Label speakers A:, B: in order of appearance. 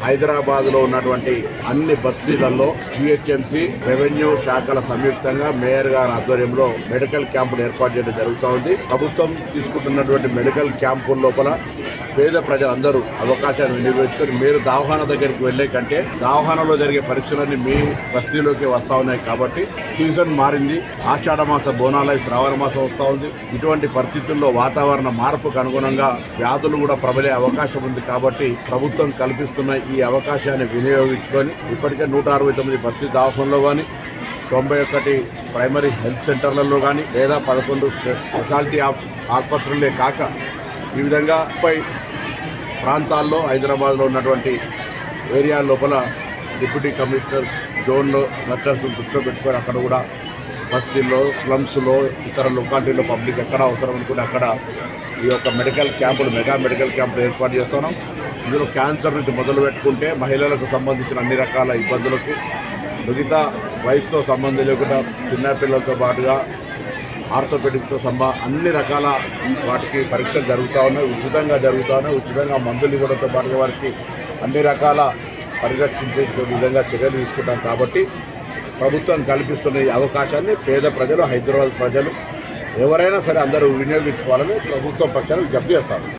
A: హైదరాబాద్ లో ఉన్నటువంటి అన్ని బస్తీలలో జిహెచ్ఎంసీ రెవెన్యూ శాఖల సంయుక్తంగా మేయర్ గారి ఆధ్వర్యంలో మెడికల్ క్యాంపులు ఏర్పాటు చేయడం జరుగుతూ ఉంది. ప్రభుత్వం తీసుకుంటున్నటువంటి మెడికల్ క్యాంపుల లోపల పేద ప్రజలందరూ అవకాశాన్ని వినియోగించుకొని మీరు దవాఖానా దగ్గరికి వెళ్లే కంటే దవాఖానాలో జరిగే పరీక్షలన్నీ మీ బస్తీలోకి వస్తా ఉన్నాయి. కాబట్టి సీజన్ మారింది. ఆషాఢ మాస బోనాలై శ్రావణ మాసం వస్తూ ఉంది. ఇటువంటి పరిస్థితుల్లో వాతావరణ మార్పుకు అనుగుణంగా వ్యాధులు కూడా ప్రబలే అవకాశం ఉంది. కాబట్టి ప్రభుత్వం కల్పిస్తున్న ఈ అవకాశాన్ని వినియోగించుకొని ఇప్పటికే 169 బస్తీ దవాఖానలో కానీ 91 ప్రైమరీ హెల్త్ సెంటర్లలో కానీ లేదా 11 స్పెషాలిటీ ఆసుపత్రులే కాక ఈ విధంగా 30 ప్రాంతాల్లో హైదరాబాద్లో ఉన్నటువంటి ఏరియా లోపల డిప్యూటీ కమిషనర్స్ జోన్లో నర్సర్స్ దృష్టిలో పెట్టుకొని అక్కడ కూడా బస్తీల్లో స్లమ్స్లో ఇతర లొకాలిటీలో పబ్లిక్ ఎక్కడ అవసరం అనుకుంటే అక్కడ ఈ యొక్క మెడికల్ క్యాంపులు మెగా మెడికల్ క్యాంపులు ఏర్పాటు చేస్తున్నాం. ఇందులో క్యాన్సర్ నుంచి మొదలు పెట్టుకుంటే మహిళలకు సంబంధించిన అన్ని రకాల ఇబ్బందులకు మిగతా వయసుతో సంబంధం లేకుండా చిన్నపిల్లలతో పాటుగా ఆర్థోపెడిక్స్తో అన్ని రకాల వాటికి పరీక్షలు జరుగుతూ ఉన్నాయి. ఉచితంగా జరుగుతూ ఉన్నాయి. ఉచితంగా మందులు ఇవ్వడంతో పాటుగా వారికి అన్ని రకాల పరిరక్షించే విధంగా చర్యలు తీసుకుంటాం. కాబట్టి ప్రభుత్వం కల్పిస్తున్న ఈ అవకాశాన్ని పేద ప్రజలు, హైదరాబాద్ ప్రజలు ఎవరైనా సరే అందరూ వినియోగించుకోవాలని ప్రభుత్వం పక్షాన్ని విజ్ఞప్తి చేస్తారు.